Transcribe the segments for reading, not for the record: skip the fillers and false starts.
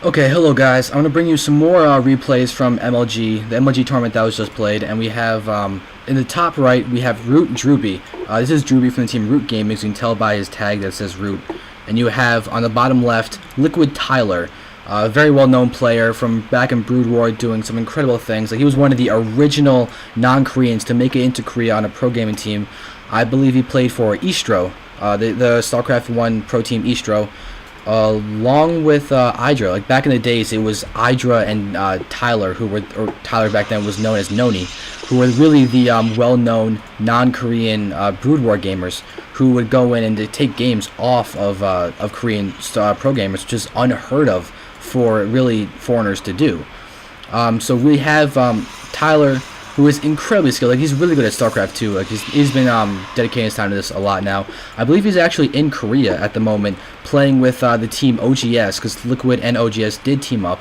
Okay, hello guys. I'm gonna bring you some more replays from MLG, the MLG tournament that was just played, and we have in the top right we have RootDrewbie. This is Drewbie from the team Root Gaming, as you can tell by his tag that says Root. And you have on the bottom left LiquidTyler, a very well-known player from back in Brood War, doing some incredible things. Like, he was one of the original non-Koreans to make it into Korea on a pro gaming team. I believe he played for Estro, the Starcraft 1 pro team Estro. Along with Hydra. Like, back in the days, it was Hydra and Tyler, or Tyler back then was known as NoNy, who were really the well-known non-Korean Brood War gamers who would go in and take games off of Korean pro gamers, which is unheard of for really foreigners to do. So we have Tyler, who is incredibly skilled. Like, he's really good at Starcraft 2. Like, he's been dedicating his time to this a lot now. I believe he's actually in Korea at the moment, playing with the team OGS, because Liquid and OGS did team up.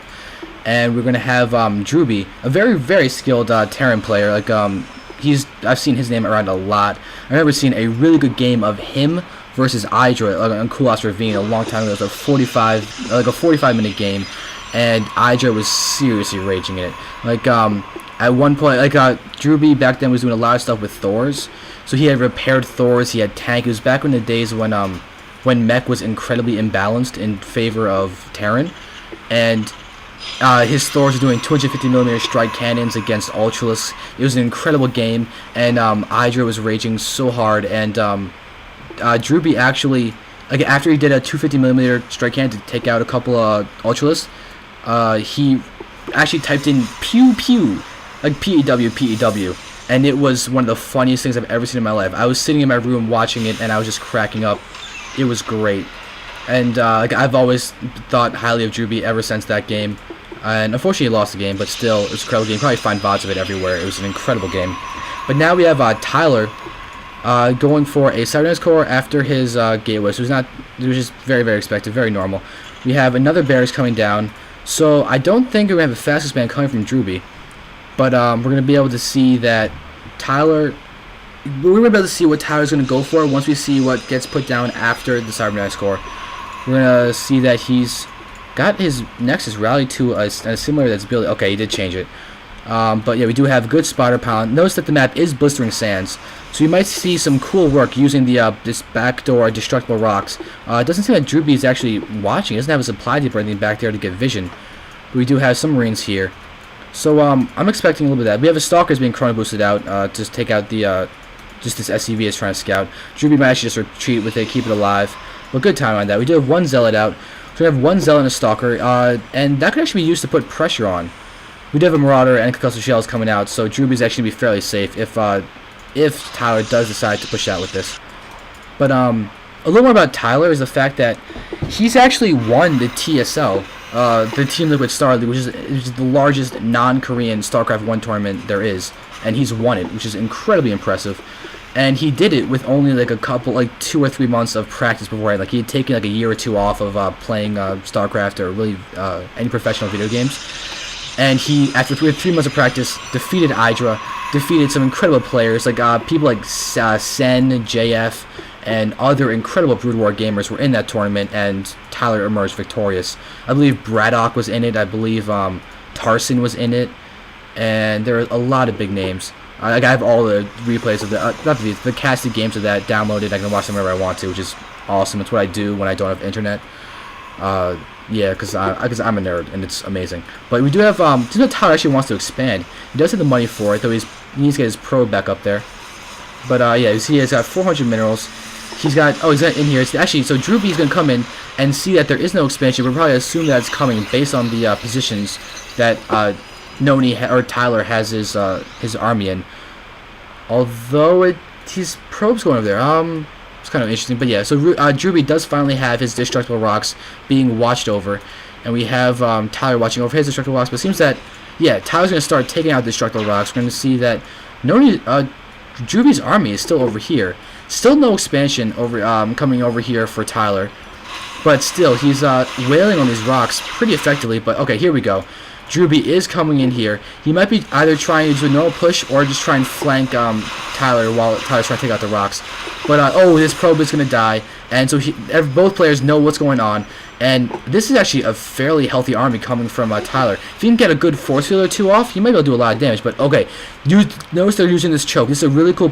And we're gonna have Drewbie, a very, very skilled Terran player. Like, I've seen his name around a lot. I've never seen a really good game of him versus Hydra on Kulas Ravine a long time ago. It was a 45-minute game, and Hydra was seriously raging in it. Like, at one point, Drewbie back then was doing a lot of stuff with Thors. So he had repaired Thors, he had tank. It was back in the days when mech was incredibly imbalanced in favor of Terran. And his Thors were doing 250mm strike cannons against Ultralisk. It was an incredible game, and Hydra was raging so hard. And Drewbie actually, like, after he did a 250mm strike cannon to take out a couple of Ultralisks, he actually typed in pew pew, like P-E-W, P-E-W, and it was one of the funniest things I've ever seen in my life. I was sitting in my room watching it, and I was just cracking up. It was great. And like, I've always thought highly of Drewbie ever since that game. And unfortunately he lost the game, but still, it was an incredible game. You probably find VODs of it everywhere. It was an incredible game. But now we have Tyler going for a Cybernetics core after his gateway. So it was just very, very expected, very normal. We have another Barracks coming down. So I don't think we're going to have a fastest man coming from Drewbie. But we're going to be able to see that Tyler... We're going to be able to see what Tyler's going to go for once we see what gets put down after the Cybernetics core. We're going to see that he's got his Nexus rallied to a similar that's built... Okay, he did change it. But yeah, we do have good spotter power. Notice that the map is Blistering Sands, so you might see some cool work using the this backdoor destructible rocks. It doesn't seem like Drewbie is actually watching. He doesn't have a supply depot or anything back there to get vision. But we do have some Marines here. So I'm expecting a little bit of that. We have a Stalkers being chrono boosted out to take out the just this SCV is trying to scout. Drewbie might actually just retreat with it, keep it alive. But good time on that. We do have one Zealot out. So we have one Zealot and a Stalker, and that could actually be used to put pressure on. We do have a Marauder and concussive shells coming out, so Drewbie's actually be fairly safe if Tyler does decide to push out with this. But a little more about Tyler is the fact that he's actually won the TSL, the Teamliquid Star League, which is the largest non-Korean StarCraft 1 tournament there is, and he's won it, which is incredibly impressive. And he did it with only like 2 or 3 months of practice beforehand. Like, he had taken like a year or two off of playing StarCraft or really any professional video games. And he, after 3 months of practice, defeated Hydra, defeated some incredible players, like people like Sen, JF, and other incredible Brood War gamers were in that tournament, and Tyler emerged victorious. I believe Braddock was in it, I believe Tarson was in it, and there are a lot of big names. I have all the replays of the casted games of that downloaded. I can watch them whenever I want to, which is awesome. It's what I do when I don't have internet. Yeah, because I'm a nerd, and it's amazing. But we do have, just know Tyler actually wants to expand. He does have the money for it, though he needs to get his probe back up there. But yeah, he has got 400 minerals. He's got in here. It's actually, so Drewbie's going to come in and see that there is no expansion. We'll probably assume that it's coming based on the positions that NoNy or Tyler has his army in. Although his probe's going over there. It's kind of interesting, but yeah, so Drewbie does finally have his destructible rocks being watched over, and we have Tyler watching over his destructible rocks, but it seems that, yeah, Tyler's going to start taking out destructible rocks. We're going to see that Drewbie's army is still over here. Still no expansion over coming over here for Tyler, but still, he's wailing on these rocks pretty effectively, but okay, here we go. Drewbie is coming in here. He might be either trying to do a normal push or just try and flank Tyler while Tyler's trying to take out the rocks. But, oh, this probe is going to die. And so both players know what's going on. And this is actually a fairly healthy army coming from Tyler. If you can get a good force field or two off, you might be able to do a lot of damage. But okay, notice they're using this choke. This is a really cool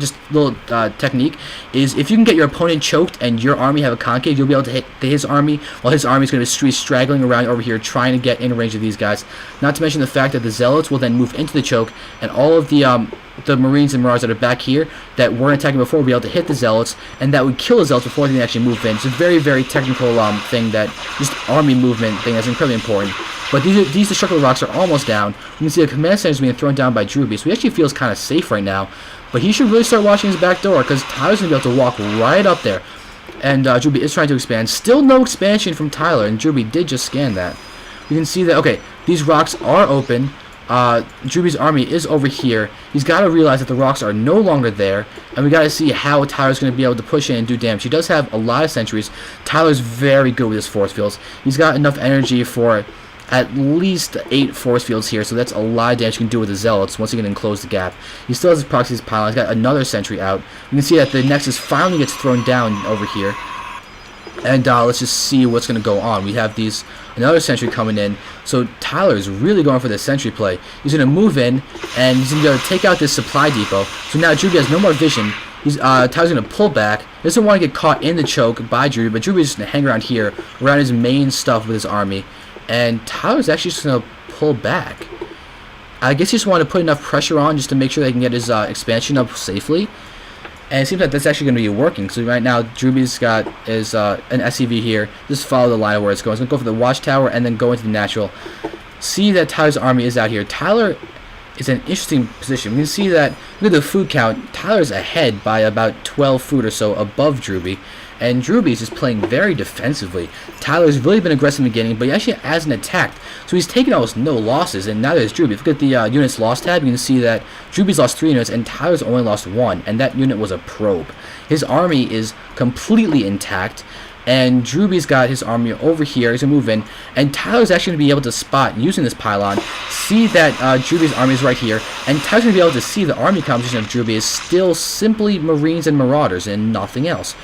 just little technique. Is if you can get your opponent choked and your army have a concave, you'll be able to hit his army, while his army is going to be straggling around over here trying to get in range of these guys. Not to mention the fact that the zealots will then move into the choke, and all of the Marines and Marauders that are back here that weren't attacking before will be able to hit the Zealots, and that would kill the Zealots before they can actually move in. It's a very, very technical thing that just army movement thing that's incredibly important. But these destructible rocks are almost down. You can see the command center is being thrown down by Drewbie, so he actually feels kind of safe right now. But he should really start watching his back door, because Tyler's going to be able to walk right up there. And Drewbie is trying to expand. Still no expansion from Tyler, and Drewbie did just scan that. You can see that, okay, these rocks are open. Drewbie's army is over here. He's got to realize that the rocks are no longer there, and we got to see how Tyler's going to be able to push in and do damage. He does have a lot of sentries. Tyler's very good with his force fields. He's got enough energy for at least 8 force fields here, so that's a lot of damage he can do with the Zealots once he can enclose the gap. He still has his proxies pylon. He's got another sentry out. You can see that the Nexus finally gets thrown down over here. And let's just see what's going to go on. We have another sentry coming in. So Tyler is really going for this sentry play. He's going to move in, and he's going to be able to take out this supply depot. So now Drewbie has no more vision. Tyler's going to pull back. He doesn't want to get caught in the choke by Drewbie, but Drewbie's just going to hang around here, around his main stuff with his army. And Tyler's actually just going to pull back. I guess he just wanted to put enough pressure on just to make sure they can get his expansion up safely. And it seems like that's actually going to be working. So right now, Drewbie's got his an SCV here. Just follow the line of where it's going. It's going to go for the watchtower and then go into the natural. See that Tyler's army is out here. Tyler is in an interesting position. We can see that, look at the food count. Tyler's ahead by about 12 food or so above Drewbie. And Drewbie's just playing very defensively. Tyler's really been aggressive in the beginning, but he actually hasn't attacked. So he's taken almost no losses, and neither has Drewbie. If you look at the units lost tab, you can see that Drewbie's lost 3 units, and Tyler's only lost 1, and that unit was a probe. His army is completely intact, and Drewbie's got his army over here. He's going to move in, and Tyler's actually going to be able to spot, using this pylon, see that Drewbie's army is right here, and Tyler's going to be able to see the army composition of Drewbie is still simply Marines and Marauders and nothing else.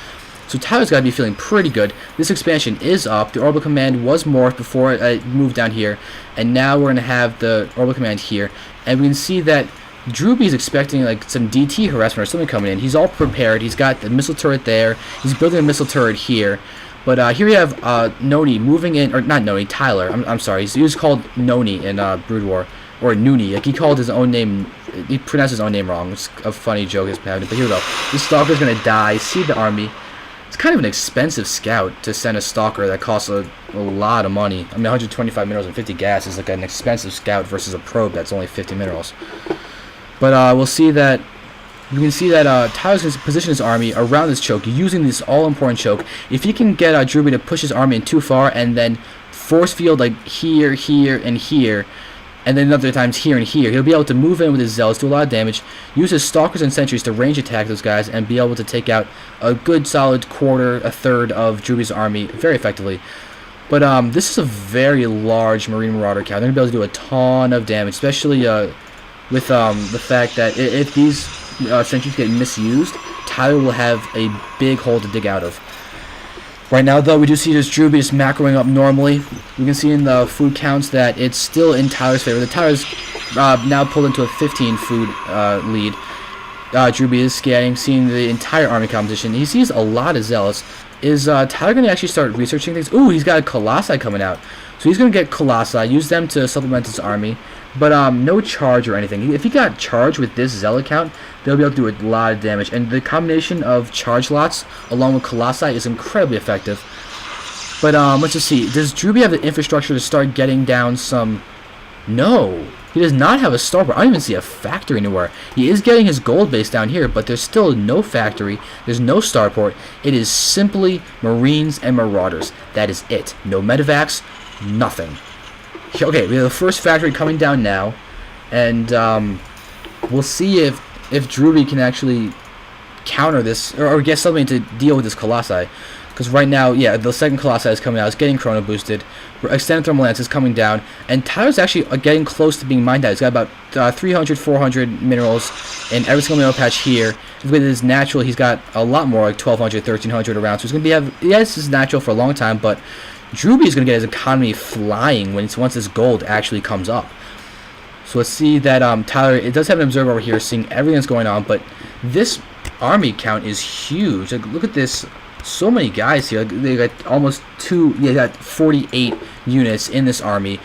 So Tyler's got to be feeling pretty good. This expansion is up. The orbital command was morphed before it moved down here, and now we're going to have the orbital command here, and we can see that Drewbie's expecting like some DT harassment or something coming in. He's all prepared. He's got the missile turret there. He's building a missile turret here. But here we have NoNy moving in, or not NoNy, Tyler. I'm sorry. He was called NoNy in Brood War, or NoNy. Like he called his own name. He pronounced his own name wrong. It's a funny joke he's having. But here we go. This Stalker's going to die. See the army. It's kind of an expensive scout to send a Stalker that costs a lot of money. I mean, 125 minerals and 50 gas is like an expensive scout versus a probe that's only 50 minerals. But we'll see that. You can see that Tyler's going to position his army around this choke, using this all-important choke. If he can get Drewbie to push his army in too far and then force field like here, here, and here, and then other times here and here, he'll be able to move in with his Zealots, do a lot of damage, use his Stalkers and Sentries to range attack those guys, and be able to take out a good solid quarter, a third of Drewbie's army very effectively. But this is a very large Marine Marauder count. They're going to be able to do a ton of damage, especially with the fact that if these Sentries get misused, Tyler will have a big hole to dig out of. Right now, though, we do see just Drewbie just macroing up normally. We can see in the food counts that it's still in Tyler's favor. The Tyler's now pulled into a 15 food lead. Drewbie is scanning, seeing the entire army composition. He sees a lot of Zealots. Is Tyler going to actually start researching things? Ooh, he's got a Colossi coming out. So he's going to get Colossi, use them to supplement his army. But no charge or anything. If he got charged with this Zealot count, they'll be able to do a lot of damage. And the combination of charge lots along with Colossi is incredibly effective. But let's just see. Does Drewbie have the infrastructure to start getting down some... No. He does not have a starport. I don't even see a factory anywhere. He is getting his gold base down here, but there's still no factory. There's no starport. It is simply Marines and Marauders. That is it. No medevacs. Nothing. Okay, we have the first factory coming down now, and we'll see if Drewbie can actually counter this, or get something to deal with this Colossi. Because right now, yeah, the second Colossi is coming out. It's getting chrono boosted. Extended Thermal Lance is coming down, and Tyler's actually getting close to being mined out. He's got about 300, 400 minerals in every single mineral patch here. With his natural, he's got a lot more, like 1,200, 1,300 around. So he's going to be he has his natural for a long time, but DrewDrewbie is going to get his economy flying once this gold actually comes up. So let's see that Tyler, it does have an observer over here seeing everything that's going on, but this army count is huge. Like, look at this, so many guys here. Like, they got almost they got 48 units in this army.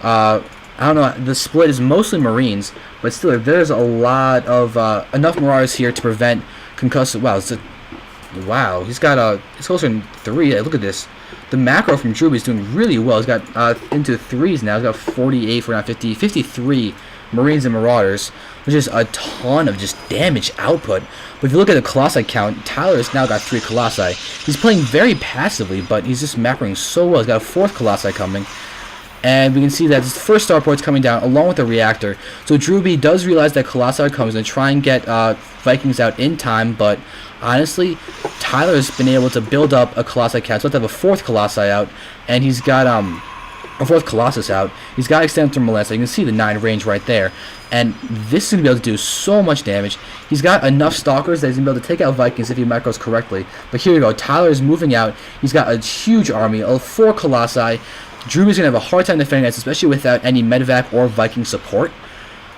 I don't know, the split is mostly Marines, but still, there's a lot of enough Marauders here to prevent concussive. Wow, he's got it's closer than 3. Look at this. The macro from DrewDrewbie is doing really well. He's got into 3s now. He's got 48, 49, 50, 53 Marines and Marauders, which is a ton of just damage output. But if you look at the Colossi count, Tyler has now got 3 Colossi. He's playing very passively, but he's just macroing so well. He's got a 4th Colossi coming. And we can see that this first starport's coming down along with the reactor. So DrewDrewbie does realize that Colossi are coming and try and get Vikings out in time, but honestly, Tyler's been able to build up a Colossi count. So let's have a 4th Colossi out, and he's got a 4th Colossus out. He's got extended thermal lance, so you can see the 9 range right there. And this is going to be able to do so much damage. He's got enough Stalkers that he's going to be able to take out Vikings if he macros correctly. But here we go, Tyler is moving out. He's got a huge army, 4 Colossi. DrewDrewbie's going to have a hard time defending this, especially without any medevac or Viking support.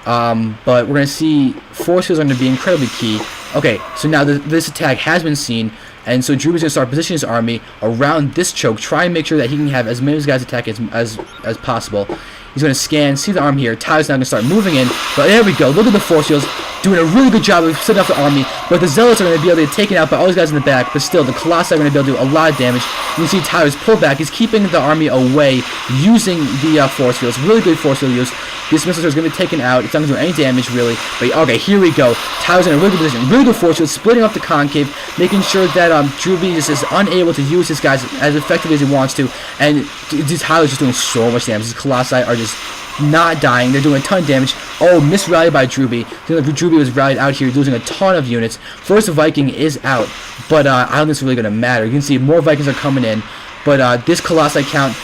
But we're going to see force fields are going to be incredibly key. Okay, so now this attack has been seen, and so DrewDrewbie's going to start positioning his army around this choke, try and make sure that he can have as many of his guys attack as possible. He's going to scan, see the army here. Tyler's now going to start moving in, but there we go. Look at the force fields, doing a really good job of setting up the army, but the Zealots are going to be able to get taken out by all these guys in the back, but still, the Colossi are going to be able to do a lot of damage. You can see Tyler's pull back. He's keeping the army away using the force fields. Really good force field use. This missile is going to be taken out. It's not going to do any damage, really. But, okay, here we go. Tyler's in a really good position. Really good force field, splitting up the concave, making sure that DrewDrewbie just is unable to use his guys as effectively as he wants to, and Tyler's just doing so much damage. His Colossi are just not dying. They're doing a ton of damage. Oh, misrallied by DrewDrewbie. DrewDrewbie was rallied out here, losing a ton of units. First Viking is out, but I don't think it's really going to matter. You can see more Vikings are coming in, but this Colossi count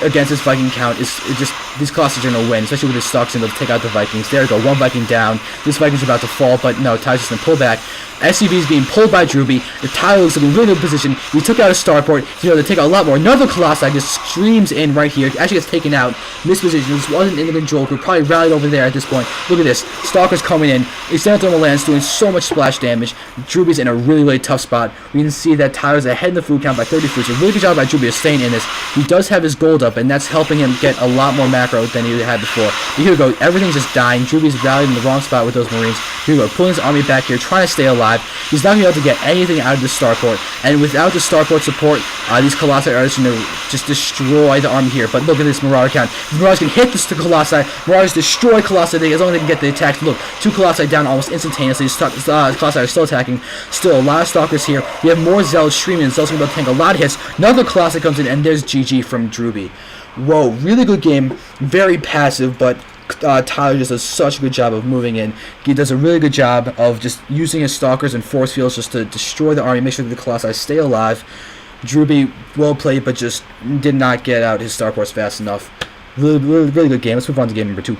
against this Viking count is just, these Colossi are going to win, especially with the Stalks and they'll take out the Vikings. There we go, 1 Viking down. This Viking's about to fall, but no, Tyler's just going to pull back. SCV is being pulled by DrewDrewbie. The Tyler looks like in a really good position. He took out a starport. He's able to take out a lot more. Another Colossi just streams in right here. Actually gets taken out. Misposition. This wasn't in the control group. Probably rallied over there at this point. Look at this. Stalker's coming in. Extended thermal lance doing so much splash damage. DrewDrewbie's in a really, really tough spot. We can see that Tyler's ahead in the food count by 30 food. So really good job by DrewDrewbie of staying in this. He does have his gold up, and that's helping him get a lot more macro than he had before. But here we go. Everything's just dying. DrewDrewbie's rallied in the wrong spot with those Marines. Here we go. Pulling his army back here, trying to stay alive. He's not going to be able to get anything out of the starport, and without the starport support, these Colossi are just going to just destroy the army here. But look at this Marauder count. Marauders can hit this to Colossi. Marauders destroy Colossi as long as they can get the attacks. Look, 2 Colossi down almost instantaneously. Colossi are still attacking. Still a lot of Stalkers here. We have more Zealots streaming, and Zealots are going to be able to tank a lot of hits. Another Colossi comes in, and there's GG from DrewDrewbie. Whoa, really good game. Very passive, but Tyler just does such a good job of moving in. He does a really good job of just using his Stalkers and force fields just to destroy the army, make sure that the Colossi stay alive. DrewDrewbie, well played, but just did not get out his starports fast enough. Really good game. Let's move on to game number 2.